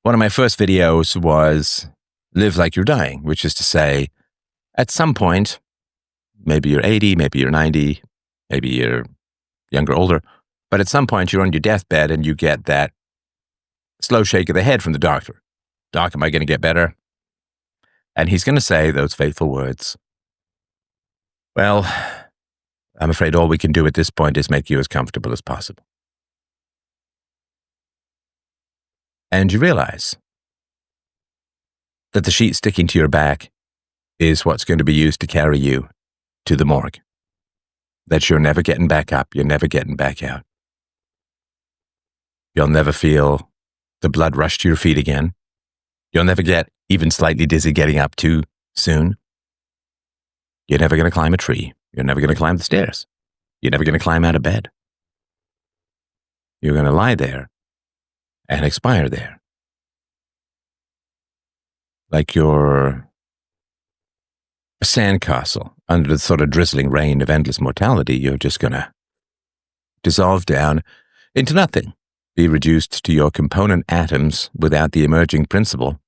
One of my first videos was Live Like You're Dying, which is to say, at some point, maybe you're 80, maybe you're 90, maybe you're younger, older, but at some point you're on your deathbed and you get that slow shake of the head from the doctor. Doc, am I going to get better? And he's going to say those fateful words. Well, I'm afraid all we can do at this point is make you as comfortable as possible. And you realize that the sheet sticking to your back is what's going to be used to carry you to the morgue. That you're never getting back up, you're never getting back out. You'll never feel the blood rush to your feet again. You'll never get even slightly dizzy getting up too soon. You're never going to climb a tree. You're never going to climb the stairs. You're never going to climb out of bed. You're going to lie there and expire there. Like you're a sandcastle under the sort of drizzling rain of endless mortality. You're just going to dissolve down into nothing, be reduced to your component atoms without the emerging principle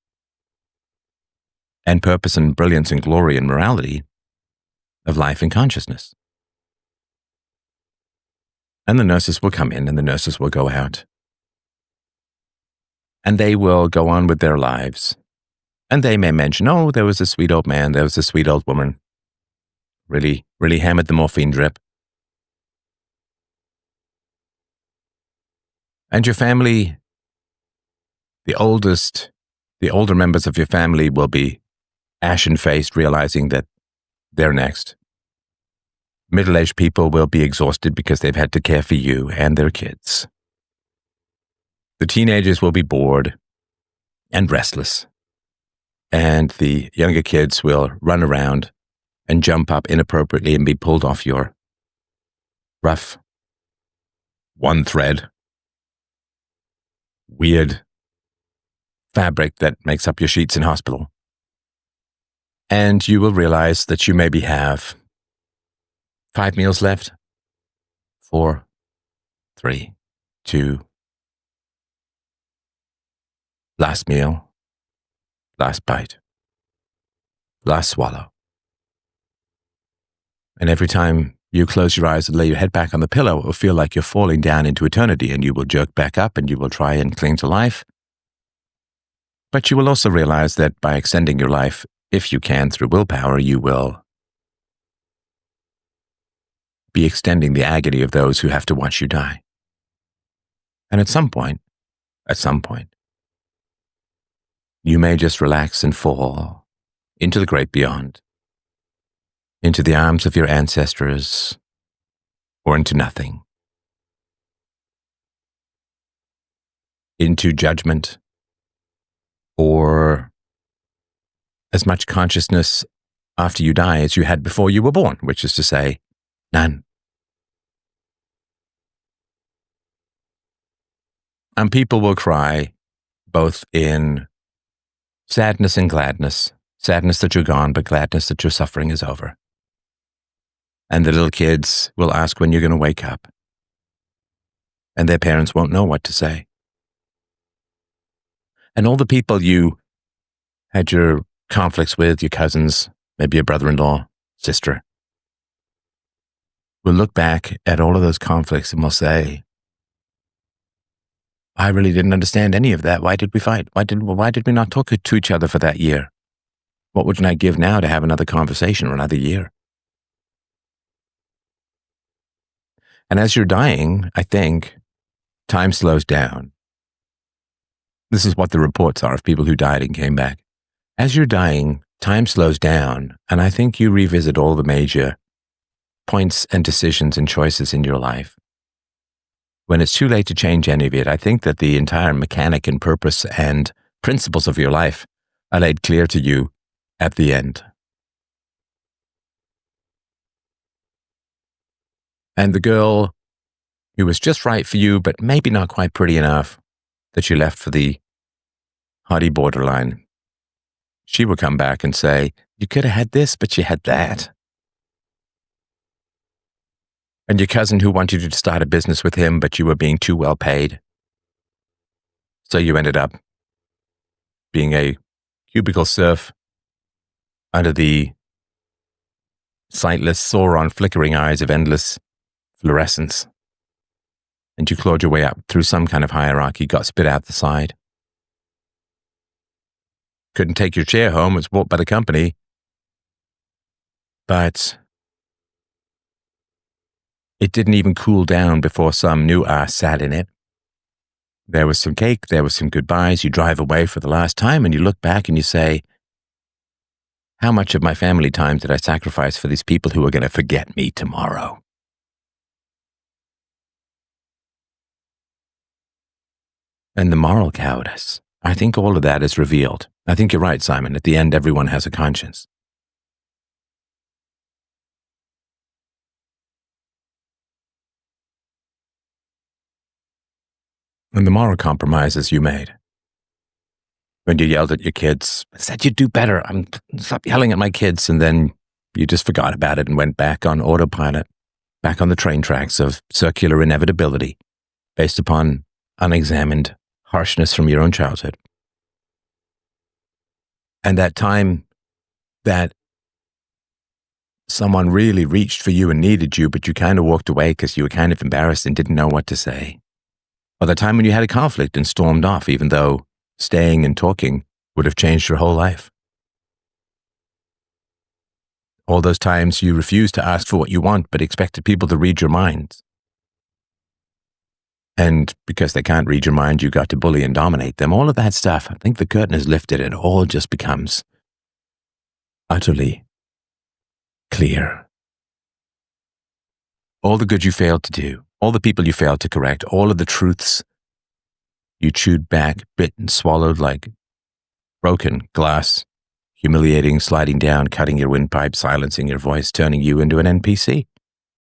and purpose and brilliance and glory and morality of life and consciousness. And the nurses will come in and the nurses will go out. And they will go on with their lives. And they may mention, oh, there was a sweet old man, there was a sweet old woman. Really hammered the morphine drip. And your family, the older members of your family will be ashen-faced, realizing that they're next. Middle-aged people will be exhausted because they've had to care for you and their kids. The teenagers will be bored and restless. And the younger kids will run around and jump up inappropriately and be pulled off your rough, one-thread, weird fabric that makes up your sheets in hospital. And you will realize that you maybe have 5 meals left. 4, 3, 2. Last meal. Last bite. Last swallow. And every time you close your eyes and lay your head back on the pillow, it will feel like you're falling down into eternity, and you will jerk back up and you will try and cling to life. But you will also realize that by extending your life, if you can through willpower, you will be extending the agony of those who have to watch you die. And at some point, you may just relax and fall into the great beyond, into the arms of your ancestors, or into nothing, into judgment, or as much consciousness after you die as you had before you were born, which is to say, none. And people will cry both in sadness and gladness, sadness that you're gone, but gladness that your suffering is over. And the little kids will ask when you're going to wake up. And their parents won't know what to say. And all the people you had your conflicts with, your cousins, maybe your brother-in-law, sister, will look back at all of those conflicts and will say, I really didn't understand any of that. Why did we fight? Why did we not talk to each other for that year? What would I give now to have another conversation or another year? And as you're dying, I think time slows down. This is what the reports are of people who died and came back. As you're dying, time slows down, and I think you revisit all the major points and decisions and choices in your life. When it's too late to change any of it, I think that the entire mechanic and purpose and principles of your life are laid clear to you at the end. And the girl who was just right for you, but maybe not quite pretty enough, that you left for the haughty borderline, she will come back and say, you could have had this, but you had that. And your cousin who wanted you to start a business with him, but you were being too well paid. So you ended up being a cubicle serf under the sightless, Sauron flickering eyes of endless fluorescence. And you clawed your way up through some kind of hierarchy, got spit out the side. Couldn't take your chair home, it was bought by the company. But it didn't even cool down before some new ass sat in it. There was some cake, there was some goodbyes, you drive away for the last time and you look back and you say, how much of my family time did I sacrifice for these people who are going to forget me tomorrow? And the moral cowardice. I think all of that is revealed. I think you're right, Simon. At the end, everyone has a conscience. And the moral compromises you made. When you yelled at your kids, I said you'd do better. Stop yelling at my kids. And then you just forgot about it and went back on autopilot, back on the train tracks of circular inevitability based upon unexamined harshness from your own childhood. And that time that someone really reached for you and needed you, but you kind of walked away because you were kind of embarrassed and didn't know what to say. Or the time when you had a conflict and stormed off, even though staying and talking would have changed your whole life. All those times you refused to ask for what you want, but expected people to read your minds. And because they can't read your mind, you got to bully and dominate them. All of that stuff, I think the curtain is lifted and it all just becomes utterly clear. All the good you failed to do, all the people you failed to correct, all of the truths you chewed back, bit and swallowed like broken glass, humiliating, sliding down, cutting your windpipe, silencing your voice, turning you into an NPC.